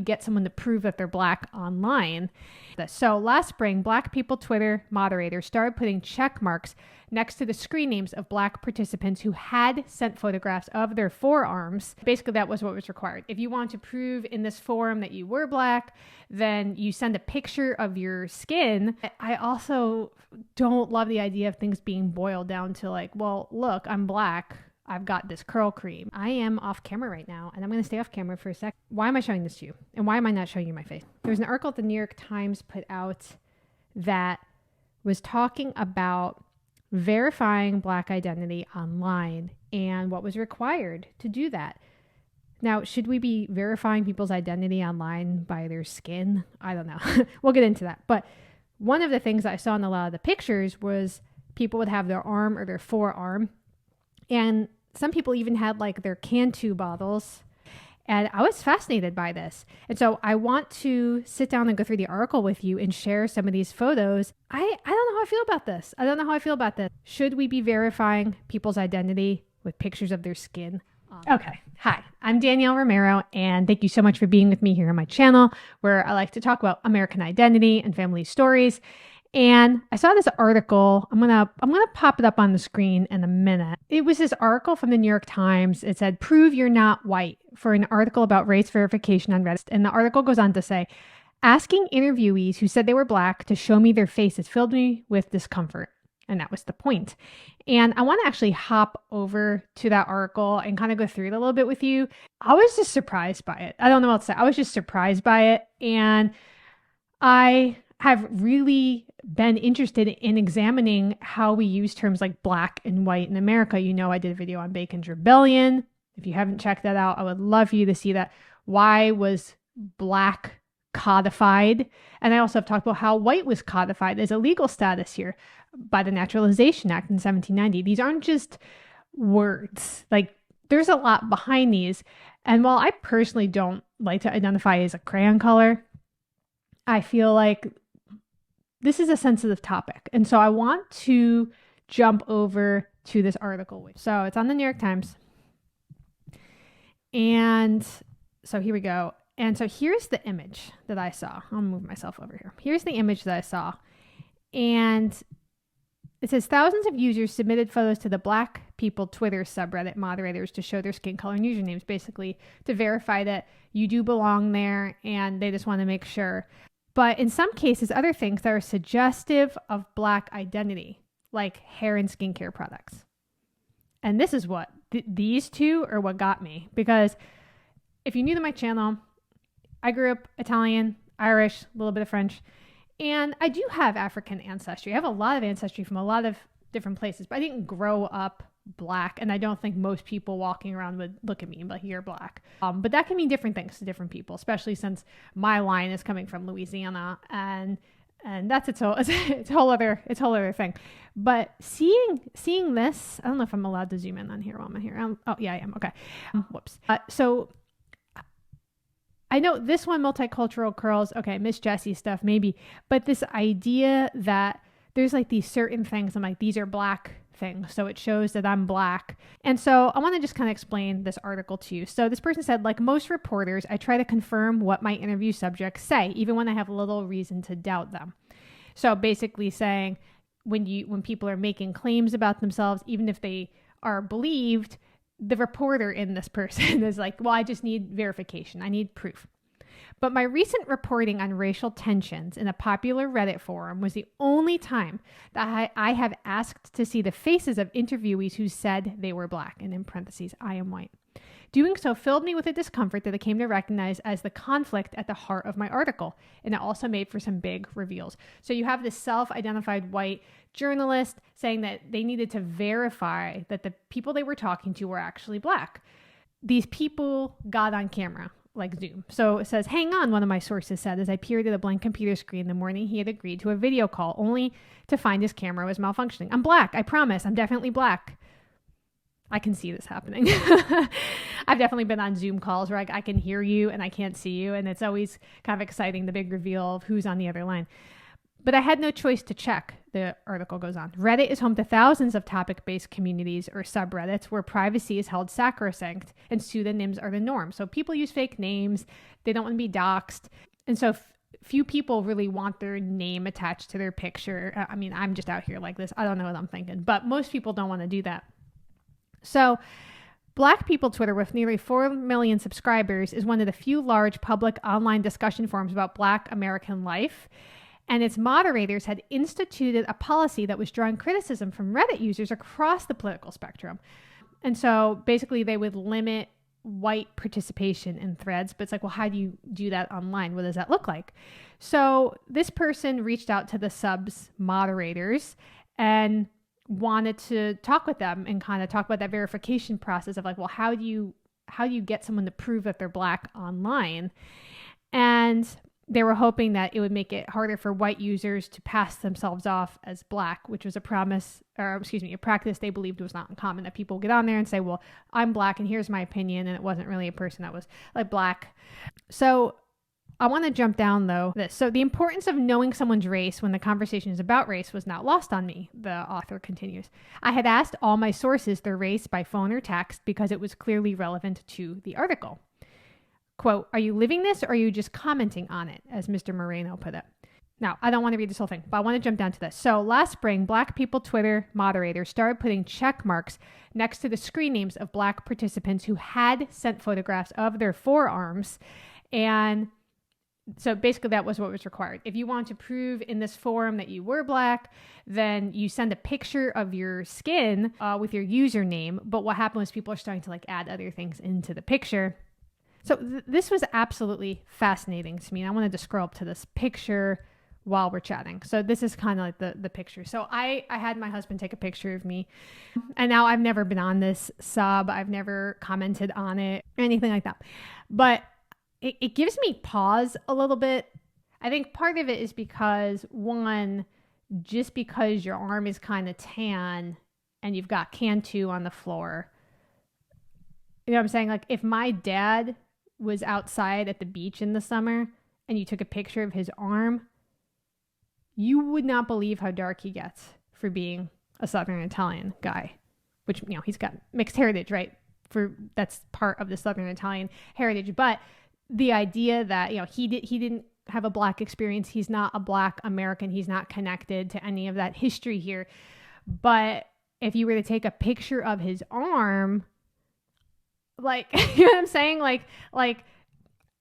get someone to prove that they're Black online. So last spring, Black people Twitter moderators started putting check marks next to the screen names of Black participants who had sent photographs of their forearms. Basically, that was what was required. If you want to prove in this forum that you were Black, then you send a picture of your skin. I also don't love the idea of things being boiled down to like, well, look, I'm Black. I've got this curl cream. I am off camera right now, and I'm going to stay off camera for a sec. Why am I showing this to you? And why am I not showing you my face? There was an article that the New York Times put out that was talking about verifying Black identity online and what was required to do that. Now, should we be verifying people's identity online by their skin? I don't know. We'll get into that. But one of the things I saw in a lot of the pictures was people would have their arm or their forearm, and some people even had like their Cantu bottles. And I was fascinated by this. And so I want to sit down and go through the article with you and share some of these photos. I don't know how I feel about this. Should we be verifying people's identity with pictures of their skin? Okay. Hi, I'm Danielle Romero, and thank you so much for being with me here on my channel, where I like to talk about American identity and family stories. And I saw this article. I'm gonna pop it up on the screen in a minute. It was this article from the New York Times. It said, "Prove you're not white," for an article about race verification on Reddit. And the article goes on to say, "Asking interviewees who said they were Black to show me their faces filled me with discomfort." And that was the point. And I want to actually hop over to that article and kind of go through it a little bit with you. I was just surprised by it. I don't know what to say. I was just surprised by it. And I have really been interested in examining how we use terms like Black and white in America. You know, I did a video on Bacon's Rebellion. If you haven't checked that out, I would love for you to see that. Why was Black codified? And I also have talked about how white was codified as a legal status here by the Naturalization Act in 1790. These aren't just words. Like, there's a lot behind these. And while I personally don't like to identify as a crayon color, I feel like this is a sensitive topic. And so I want to jump over to this article. So it's on the New York Times. And so here we go. And so here's the image that I saw. I'll move myself over here. Here's the image that I saw. And it says thousands of users submitted photos to the Black people Twitter subreddit moderators to show their skin color and usernames, basically to verify that you do belong there, and they just want to make sure. But in some cases, other things that are suggestive of Black identity, like hair and skincare products. And this is what, these two are what got me. Because if you're new to my channel, I grew up Italian, Irish, a little bit of French, and I do have African ancestry. I have a lot of ancestry from a lot of different places, but I didn't grow up Black, and I don't think most people walking around would look at me and be like, "You're Black." But that can mean different things to different people, especially since my line is coming from Louisiana, and that's it's a whole other thing. But seeing this, I don't know if I'm allowed to zoom in on here while I'm here. Oh yeah, I am. Okay. Whoops. So I know this one, multicultural curls. Okay, Miss Jessie stuff maybe, but this idea that there's like these certain things, I'm like, these are Black things, so it shows that I'm Black. And so I want to just kind of explain this article to you. So this person said, like most reporters, I try to confirm what my interview subjects say, even when I have little reason to doubt them. So basically saying when people are making claims about themselves, even if they are believed, the reporter in this person is like, well, I just need verification. I need proof. But my recent reporting on racial tensions in a popular Reddit forum was the only time that I have asked to see the faces of interviewees who said they were Black, and in parentheses, I am white. Doing so filled me with a discomfort that I came to recognize as the conflict at the heart of my article, and it also made for some big reveals. So you have this self-identified white journalist saying that they needed to verify that the people they were talking to were actually Black. These people got on camera, like Zoom. So it says, "Hang on," one of my sources said, as I peered at a blank computer screen the morning he had agreed to a video call, only to find his camera was malfunctioning. "I'm Black. I promise. I'm definitely Black." I can see this happening. I've definitely been on Zoom calls where I can hear you and I can't see you. And it's always kind of exciting, the big reveal of who's on the other line. But I had no choice to check, the article goes on. Reddit is home to thousands of topic-based communities or subreddits where privacy is held sacrosanct and pseudonyms are the norm. So people use fake names. They don't want to be doxxed. And so few people really want their name attached to their picture. I mean, I'm just out here like this. I don't know what I'm thinking, but most people don't want to do that. So Black People Twitter, with nearly 4 million subscribers, is one of the few large public online discussion forums about Black American life. And its moderators had instituted a policy that was drawing criticism from Reddit users across the political spectrum. And so basically they would limit white participation in threads, but it's like, well, how do you do that online? What does that look like? So this person reached out to the subs moderators and wanted to talk with them and kind of talk about that verification process of like, well, how do you get someone to prove that they're Black online? And they were hoping that it would make it harder for white users to pass themselves off as Black, which was a practice they believed was not uncommon, that people get on there and say, well, I'm Black and here's my opinion. And it wasn't really a person that was like Black. So I want to jump down though this. So the importance of knowing someone's race when the conversation is about race was not lost on me, the author continues. I had asked all my sources their race by phone or text because it was clearly relevant to the article. Quote, are you living this or are you just commenting on it, as Mr. Moreno put it? Now, I don't want to read this whole thing, but I want to jump down to this. So last spring, Black People Twitter moderators started putting check marks next to the screen names of Black participants who had sent photographs of their forearms. And so basically that was what was required. If you want to prove in this forum that you were Black, then you send a picture of your skin with your username. But what happened was people are starting to like add other things into the picture. So this was absolutely fascinating to me. And I wanted to scroll up to this picture while we're chatting. So this is kind of like the picture. So I had my husband take a picture of me. And now I've never been on this sub. I've never commented on it or anything like that. But it gives me pause a little bit. I think part of it is because, one, just because your arm is kind of tan and you've got Cantu on the floor, you know what I'm saying? Like if my dad was outside at the beach in the summer and you took a picture of his arm, you would not believe how dark he gets for being a Southern Italian guy, which, you know, he's got mixed heritage, right? That's part of the Southern Italian heritage. But the idea that, you know, he didn't have a Black experience. He's not a Black American. He's not connected to any of that history here. But if you were to take a picture of his arm, like, you know what I'm saying? Like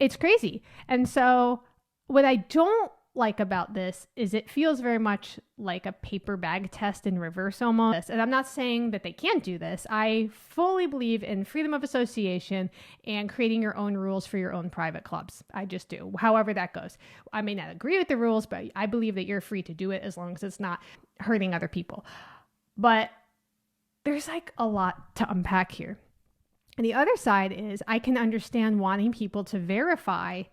it's crazy. And so what I don't like about this is it feels very much like a paper bag test in reverse almost. And I'm not saying that they can't do this. I fully believe in freedom of association and creating your own rules for your own private clubs. I just do. However that goes. I may not agree with the rules, but I believe that you're free to do it as long as it's not hurting other people. But there's like a lot to unpack here. And the other side is I can understand wanting people to verify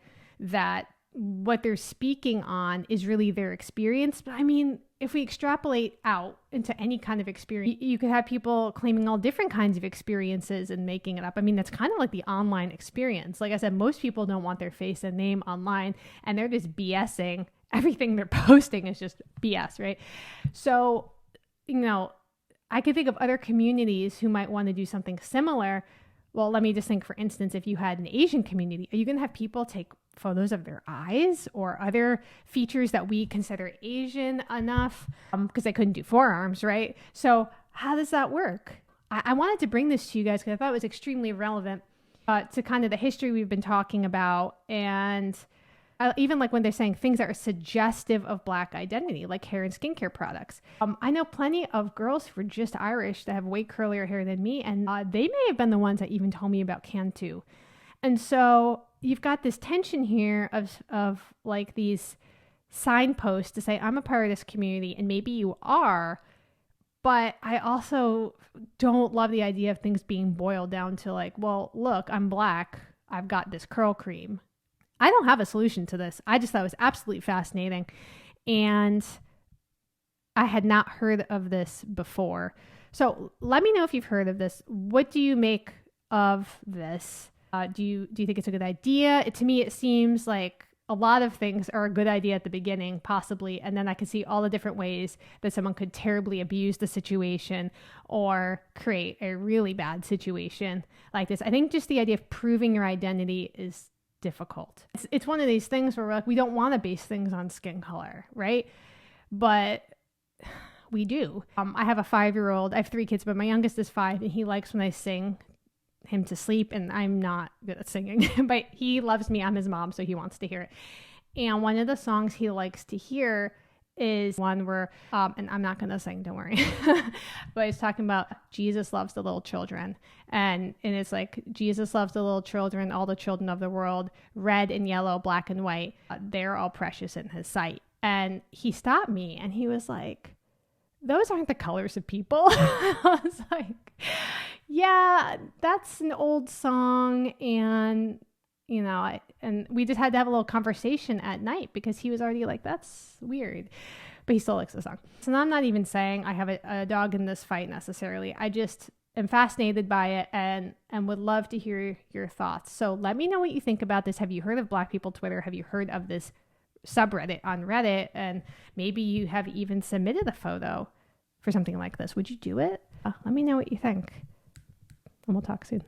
that what they're speaking on is really their experience. But I mean, if we extrapolate out into any kind of experience, you could have people claiming all different kinds of experiences and making it up. I mean, that's kind of like the online experience. Like I said, most people don't want their face and name online and they're just BSing. Everything they're posting is just BS, right? So, you know, I could think of other communities who might want to do something similar. Well, let me just think, for instance, if you had an Asian community, are you going to have people take photos of their eyes or other features that we consider Asian enough? Because they couldn't do forearms, right? So how does that work? I wanted to bring this to you guys because I thought it was extremely relevant to kind of the history we've been talking about. And even like when they're saying things that are suggestive of Black identity, like hair and skincare products. I know plenty of girls who are just Irish that have way curlier hair than me, and they may have been the ones that even told me about Cantu. And so you've got this tension here of like these signposts to say, I'm a part of this community, and maybe you are, but I also don't love the idea of things being boiled down to like, well, look, I'm Black, I've got this curl cream. I don't have a solution to this. I just thought it was absolutely fascinating. And I had not heard of this before. So let me know if you've heard of this. What do you make of this? Do you think it's a good idea? To me, it seems like a lot of things are a good idea at the beginning, possibly, and then I could see all the different ways that someone could terribly abuse the situation or create a really bad situation like this. I think just the idea of proving your identity is difficult. It's one of these things where we're like, we don't want to base things on skin color, right? But we do. I have a 5-year-old. I have 3 kids, but my youngest is 5, and he likes when I sing him to sleep, and I'm not good at singing, but he loves me. I'm his mom, so he wants to hear it. And one of the songs he likes to hear is one where, and I'm not going to sing, don't worry, but he's talking about Jesus loves the little children. And it's like, Jesus loves the little children, all the children of the world, red and yellow, black and white. They're all precious in his sight. And he stopped me and he was like, those aren't the colors of people. I was like, yeah, that's an old song. And, you know, and we just had to have a little conversation at night because he was already like, that's weird. But he still likes the song. So I'm not even saying I have a dog in this fight necessarily. I just am fascinated by it and would love to hear your thoughts. So let me know what you think about this. Have you heard of Black People Twitter? Have you heard of this subreddit on Reddit? And maybe you have even submitted a photo for something like this. Would you do it? Let me know what you think. And we'll talk soon.